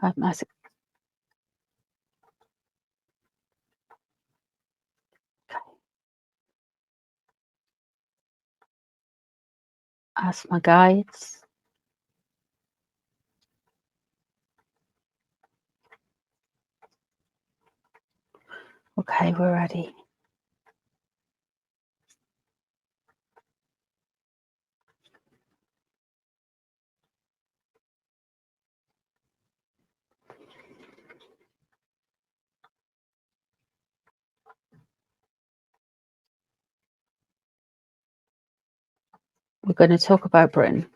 Ask my guides. Okay, we're ready. We're going to talk about Britain.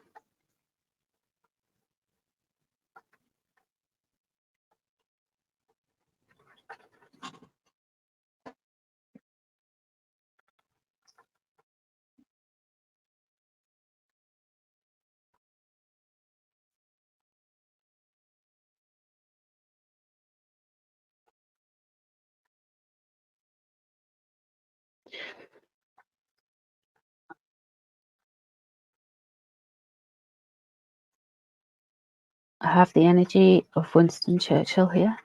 I have the energy of Winston Churchill here.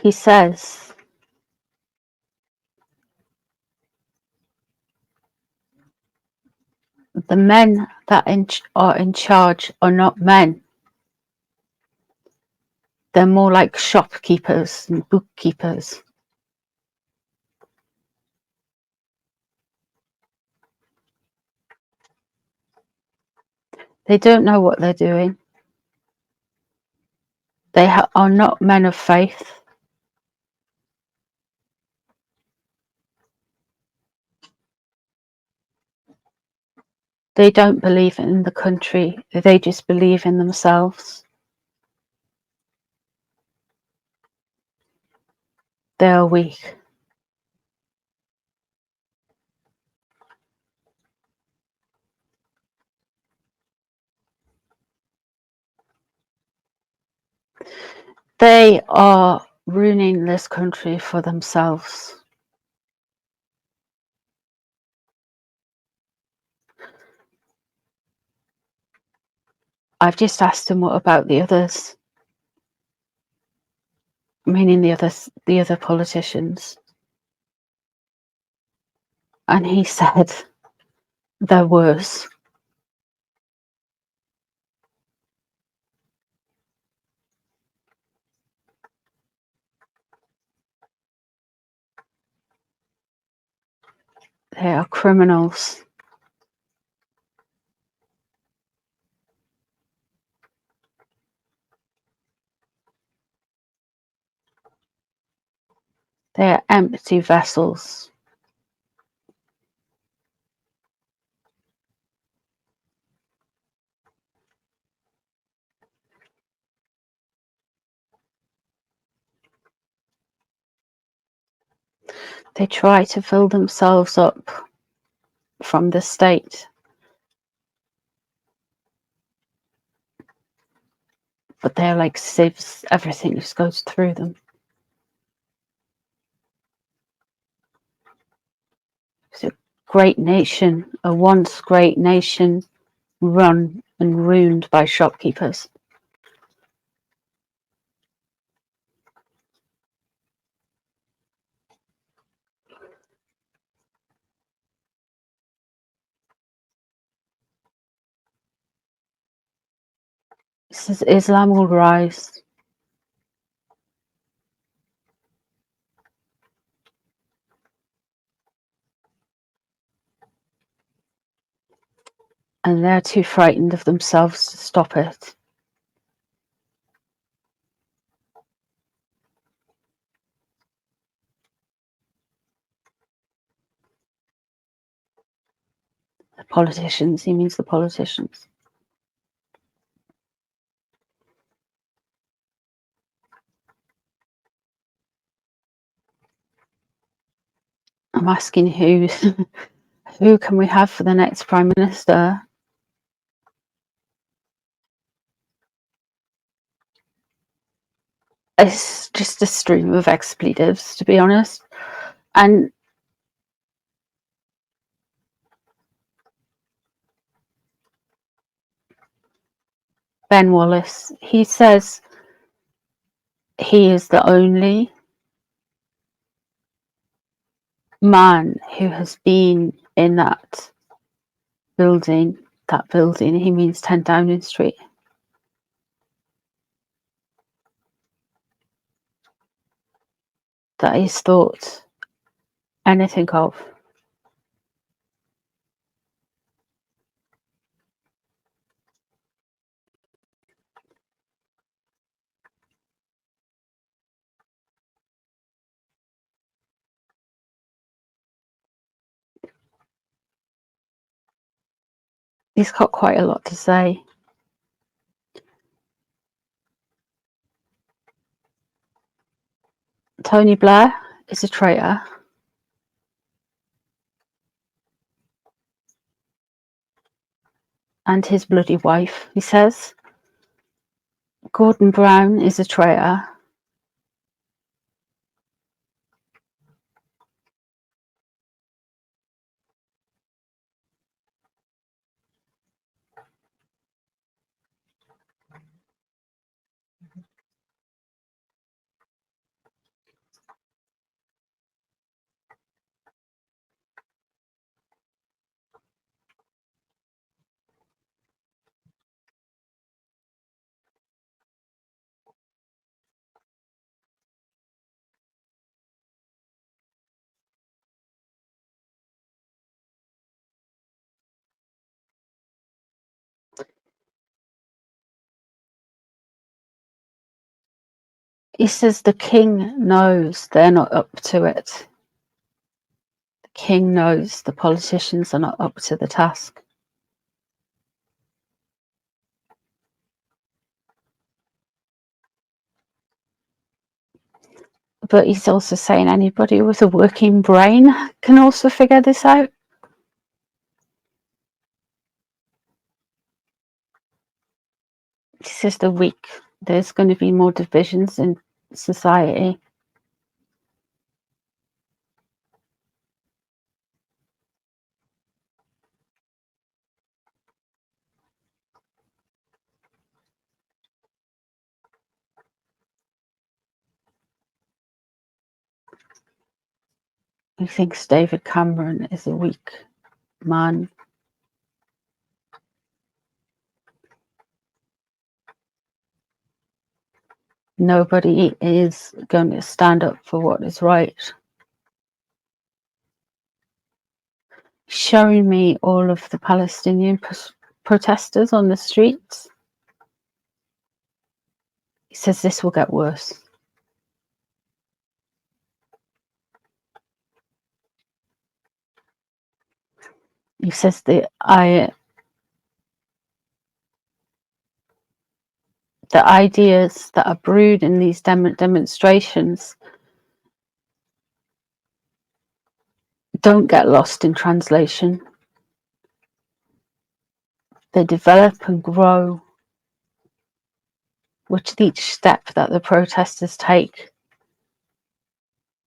He says, the men that are in charge are not men. They're more like shopkeepers and bookkeepers. They don't know what they're doing. They are not men of faith. They don't believe in the country. They just believe in themselves. They are weak. They are ruining this country for themselves. I've just asked him what about the others, meaning the other politicians, and he said they're worse. They are criminals. They are empty vessels. They try to fill themselves up from the state, but they're like sieves. Everything just goes through them. It's a great nation, a once great nation, run and ruined by shopkeepers. It says Islam will rise. And they're too frightened of themselves to stop it. The politicians, he means the politicians. I'm asking who Who can we have for the next Prime Minister? It's just a stream of expletives, to be honest. And Ben Wallace, he says he is the only man who has been in that building, he means 10 Downing Street, that he's thought anything of. He's got quite a lot to say. Tony Blair is a traitor. And his bloody wife, he says. Gordon Brown is a traitor. He says the king knows they're not up to it. The king knows the politicians are not up to the task. But he's also saying anybody with a working brain can also figure this out. He says there's going to be more divisions in society. He thinks David Cameron is a weak man. Nobody is going to stand up for what is right. Showing me all of the Palestinian protesters on the streets. He says this will get worse. He says the ideas that are brewed in these demonstrations don't get lost in translation. They develop and grow with each step that the protesters take.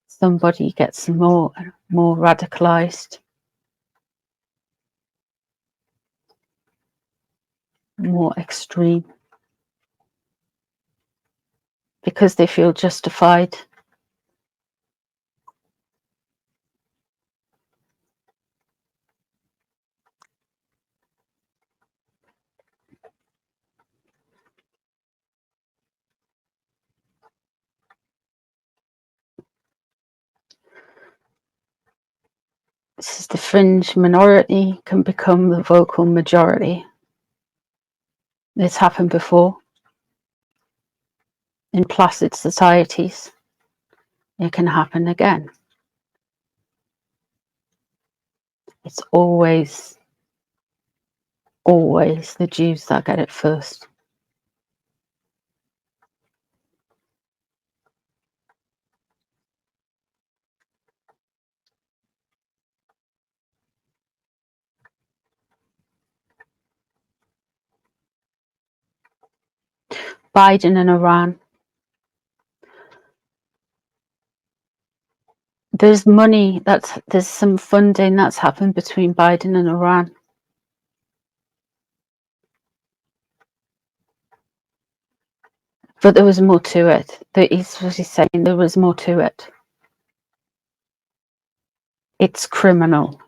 Somebody gets more radicalized, more extreme, because they feel justified. This is the fringe minority can become the vocal majority. It's happened before in placid societies. It can happen again. It's always the Jews that get it first. Biden and Iran. There's money, there's some funding that's happened between Biden and Iran. But there was more to it. He's saying there was more to it. It's criminal.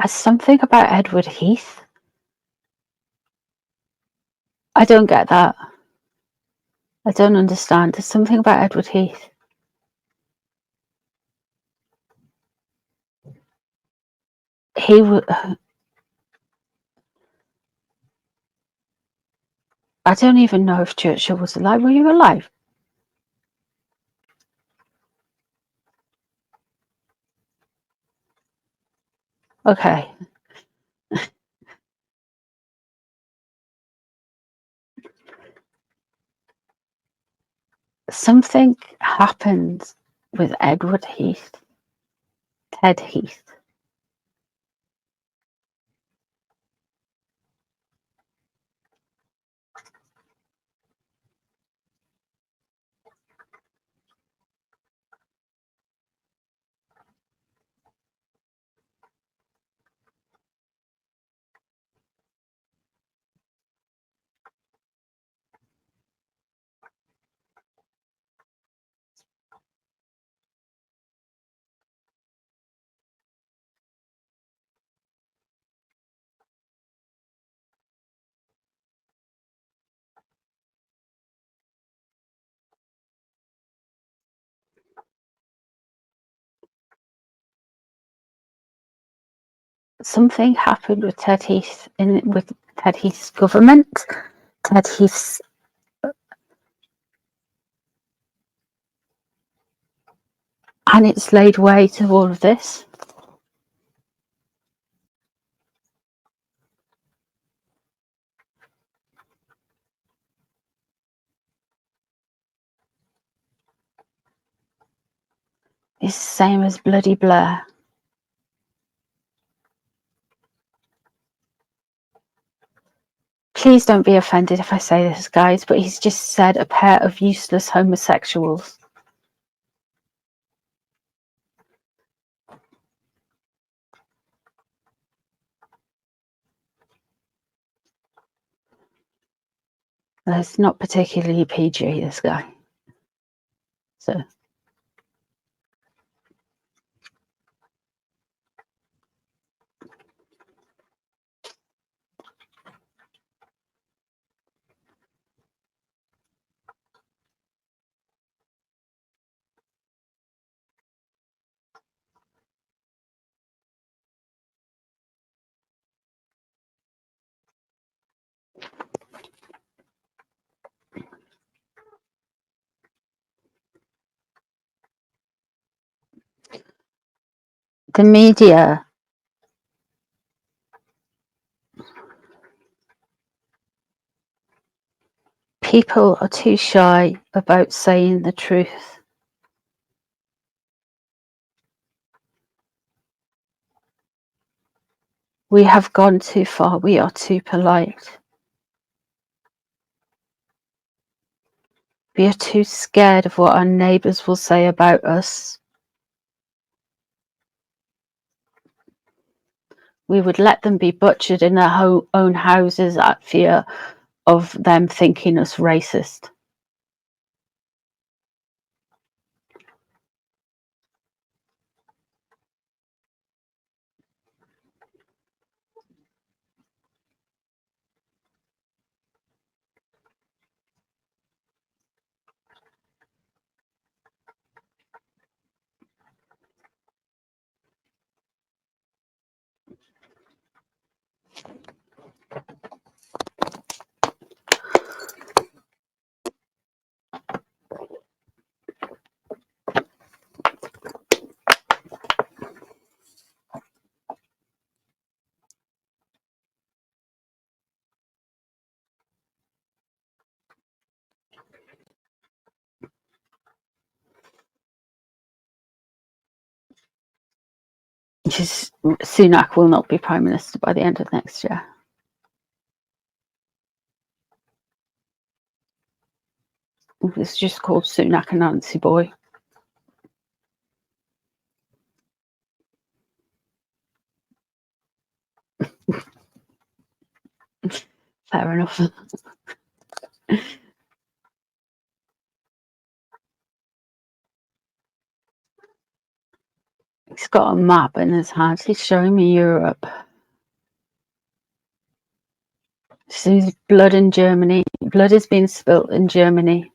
Something about Edward Heath. I don't get that. I don't understand. There's something about Edward Heath. I don't even know if Churchill was alive. Were you alive? Okay. Something happened with Edward Heath. Ted Heath. Something happened with Ted Heath with Ted Heath's government. Ted Heath's and it's laid way to all of this. It's the same as bloody Blair. Please don't be offended if I say this, guys, but he's just said a pair of useless homosexuals. It's not particularly PG, this guy. So the media, people are too shy about saying the truth. We have gone too far. We are too polite. We are too scared of what our neighbours will say about us. We would let them be butchered in their own houses at fear of them thinking us racist. Sunak will not be Prime Minister by the end of next year. It's just called Sunak and Nancy Boy. Fair enough. He's got a map in his hand. He's showing me Europe. There's blood in Germany. Blood is being spilt in Germany.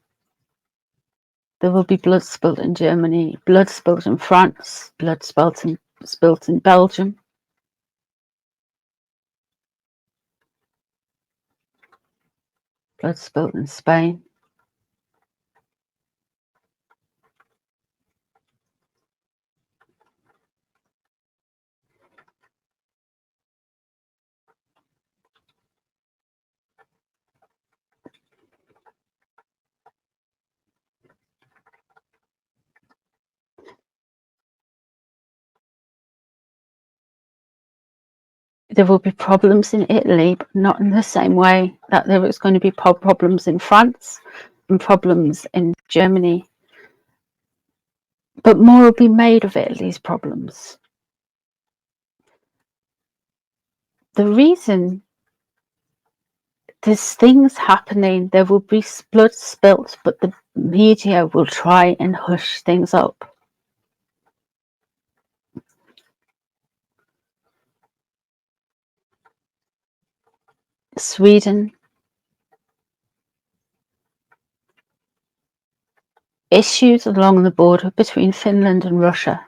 There will be blood spilt in Germany. Blood spilt in France. Blood spilt in Belgium. Blood spilt in Spain. There will be problems in Italy, but not in the same way that there was going to be problems in France and problems in Germany. But more will be made of Italy's problems. The reason there's things happening, there will be blood spilt, but the media will try and hush things up. Sweden, issues along the border between Finland and Russia.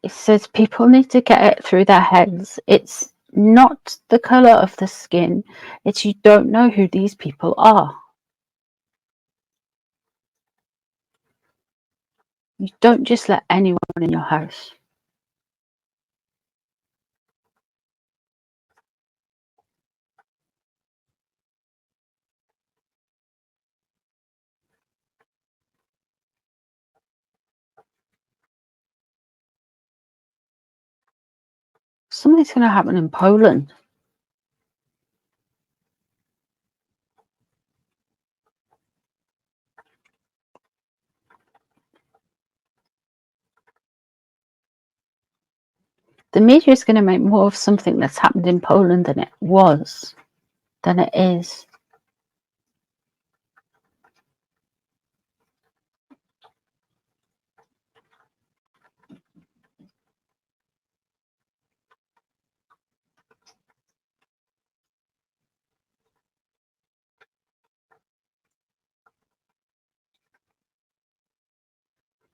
It says people need to get it through their heads. It's not the colour of the skin, it's you don't know who these people are. You don't just let anyone in your house. Something's going to happen in Poland. The media is going to make more of something that's happened in Poland than it is.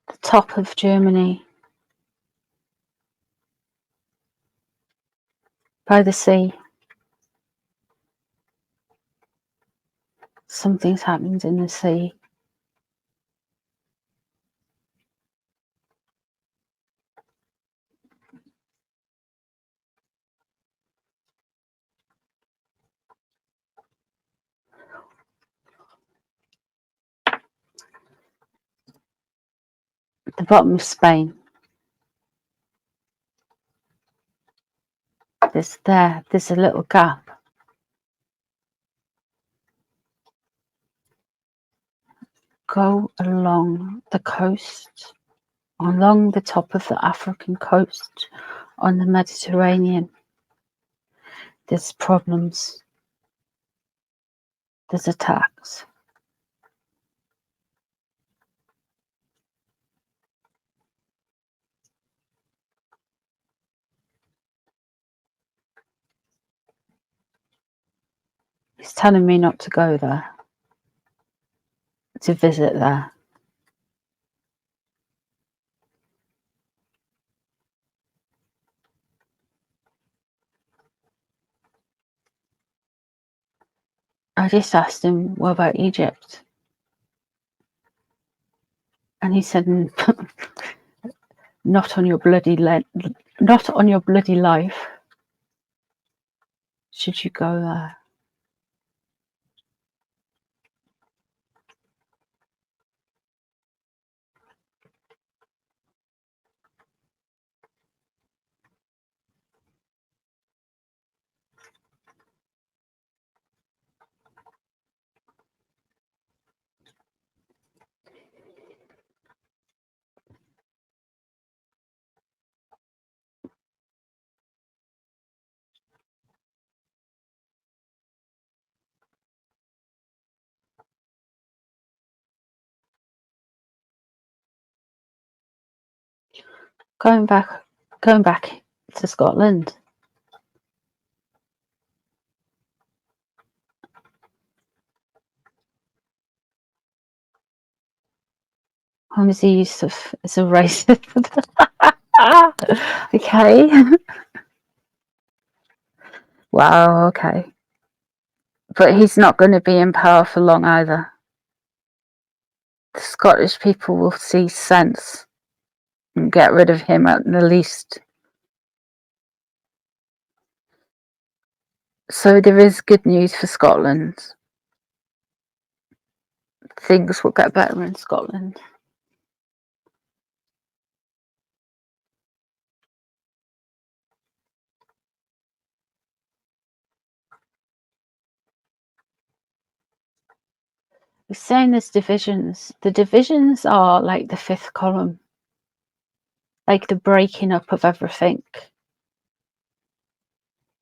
The top of Germany, by the sea. Something's happened in the sea. At the bottom of Spain. There's a little gap. Go along the coast, along the top of the African coast, on the Mediterranean. There's problems. There's attacks. He's telling me not to go there, to visit there. I just asked him, what about Egypt? And he said, not on your bloody life should you go there. Going back to Scotland. Homsy Yusuf is a racist. Okay. Wow, okay. But he's not going to be in power for long either. The Scottish people will see sense and get rid of him at the least. So there is good news for Scotland. Things will get better in Scotland. We're saying there's divisions. The divisions are like the fifth column, like the breaking up of everything.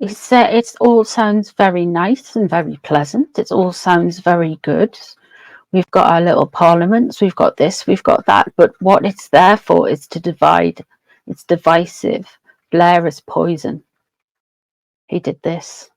It all sounds very nice and very pleasant. It all sounds very good. We've got our little parliaments, we've got this, we've got that, but what it's there for is to divide. It's divisive. Blair is poison. He did this.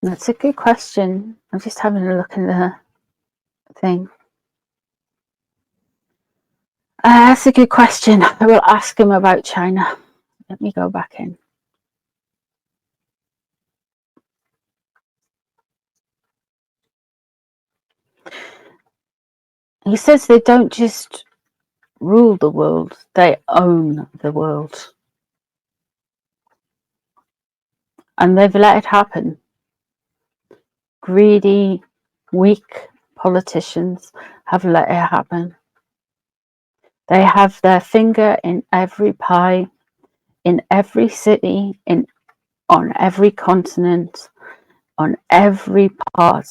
That's a good question. I'm just having a look in the thing. That's a good question. I will ask him about China. Let me go back in. He says they don't just rule the world, they own the world. And they've let it happen. Greedy, weak politicians have let it happen. They have their finger in every pie, in every city, on every continent, on every part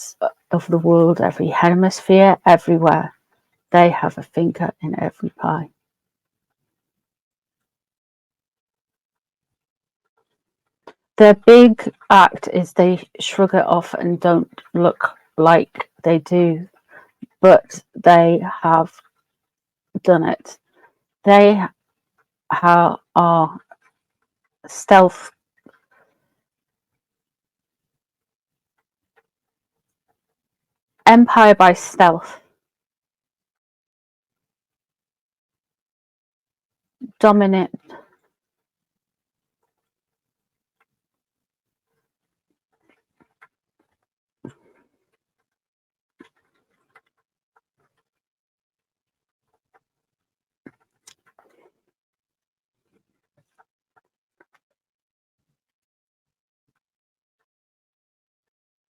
of the world, every hemisphere, everywhere. They have a finger in every pie. Their big act is they shrug it off and don't look like they do, but they have done it. They are stealth. Empire by stealth. Dominant.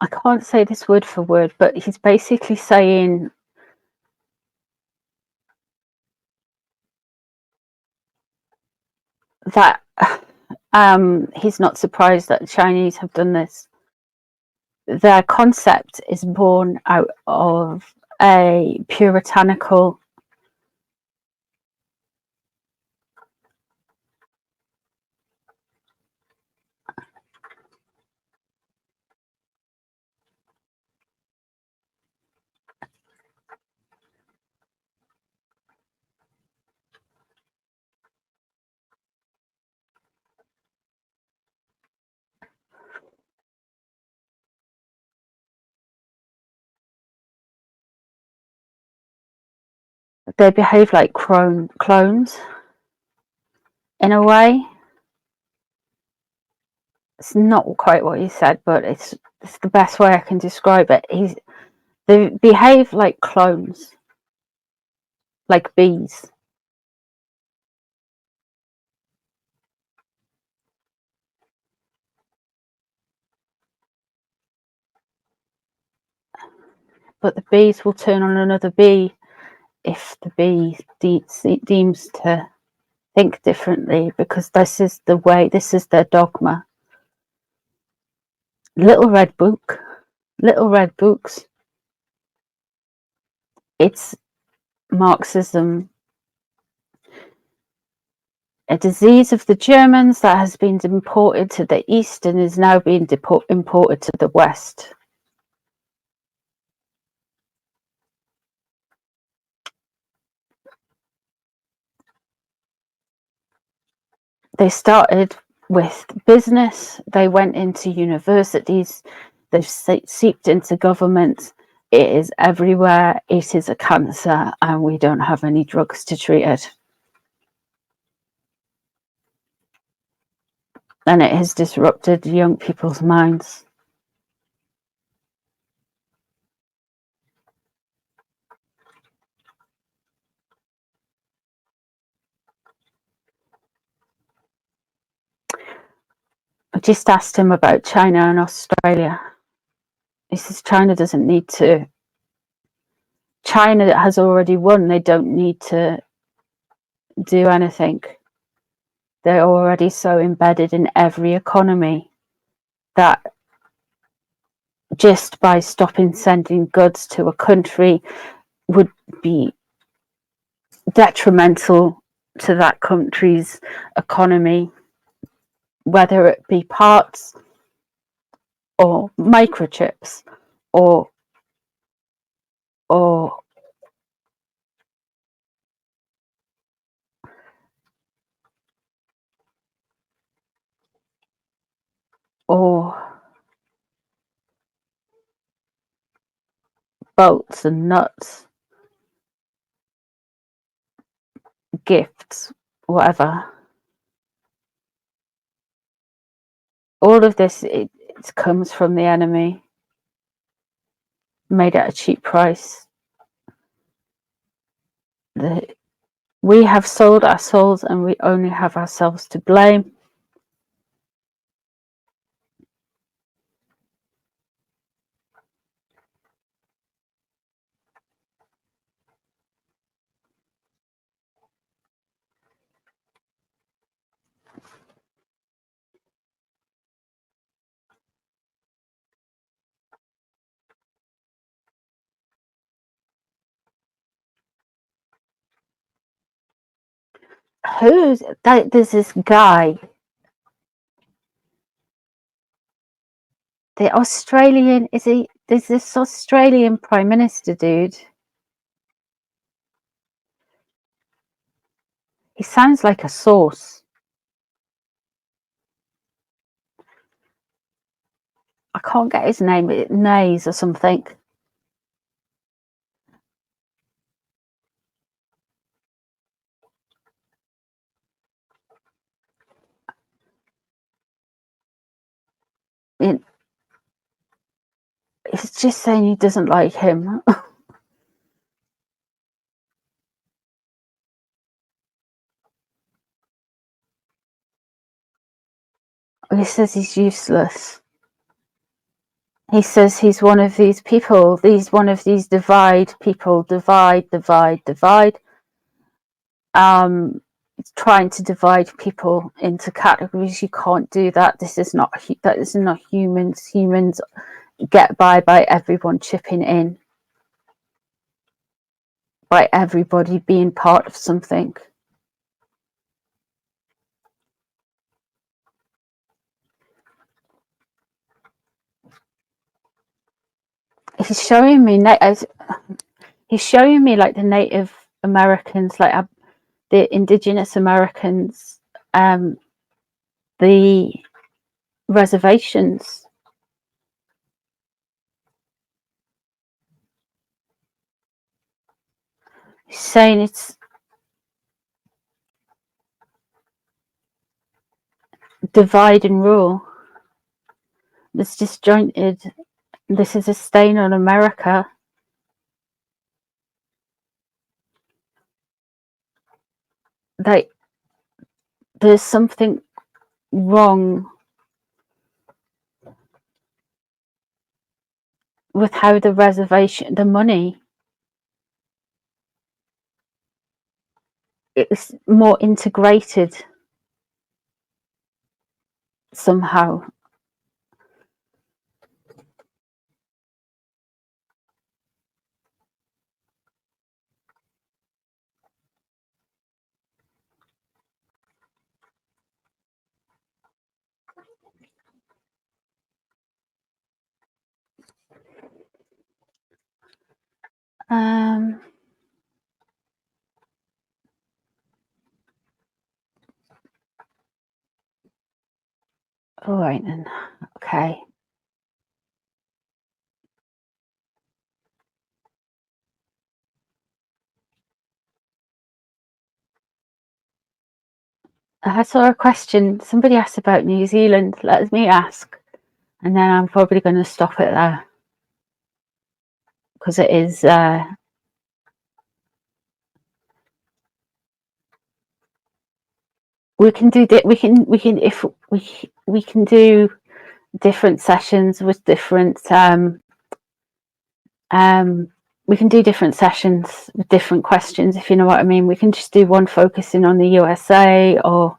I can't say this word for word, but he's basically saying that he's not surprised that the Chinese have done this. Their concept is born out of a puritanical They behave like clones in a way. It's not quite what he said, but it's the best way I can describe it. They behave like clones, like bees. But the bees will turn on another bee if the bee deems to think differently, because this is the way, this is their dogma. Little red books. It's Marxism, a disease of the Germans that has been imported to the East and is now being imported to the West. They started with business, they went into universities, they've seeped into government. It is everywhere. It is a cancer, and we don't have any drugs to treat it. And it has disrupted young people's minds. I just asked him about China and Australia. He says China doesn't need to. China has already won. They don't need to do anything. They're already so embedded in every economy that just by stopping sending goods to a country would be detrimental to that country's economy, whether it be parts or microchips or bolts and nuts, gifts, whatever. All of this, it comes from the enemy, made at a cheap price. We have sold our souls and we only have ourselves to blame. Who's that? There's this guy, the Australian, there's this Australian Prime Minister dude. He sounds like a sauce. I can't get his name, Nays or something. He's just saying he doesn't like him. He says he's useless. He says he's one of these people, one of these divide people, divide. Trying to divide people into categories. You can't do that. That is not humans. Humans get by everyone chipping in, by everybody being part of something. He's showing me like the Native Americans, like the Indigenous Americans, the reservations. He's saying it's divide and rule. This disjointed. This is a stain on America. There's something wrong with how the reservation, the money, it's more integrated somehow. All right then. Okay. I saw a question. Somebody asked about New Zealand. Let me ask, and then I'm probably going to stop it there because it is. We can do that. We can if we can do different sessions with different. We can do different sessions with different questions, if you know what I mean. We can just do one focusing on the USA, or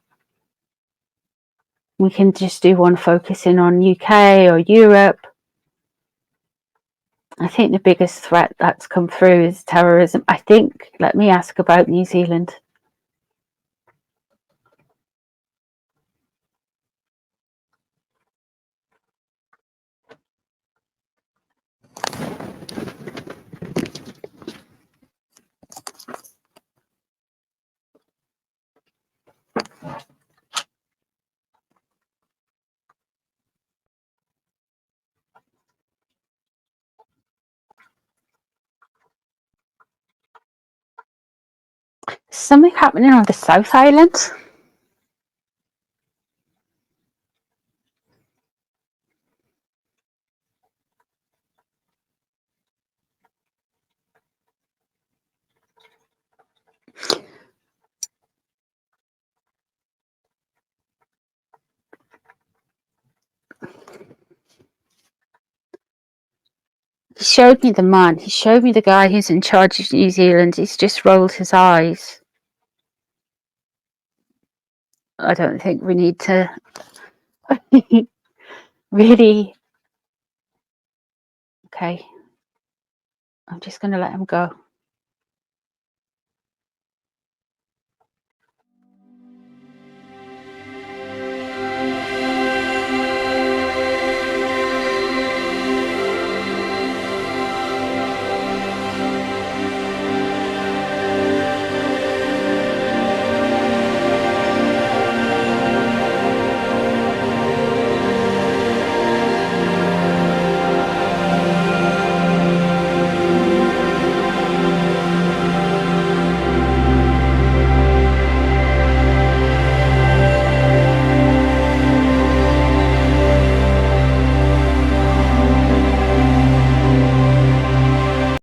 we can just do one focusing on UK or Europe. I think the biggest threat that's come through is terrorism. I think, let me ask about New Zealand. Something happening on the South Island. He showed me the man. He showed me the guy who's in charge of New Zealand. He's just rolled his eyes. I don't think we need to really. Okay. I'm just going to let him go.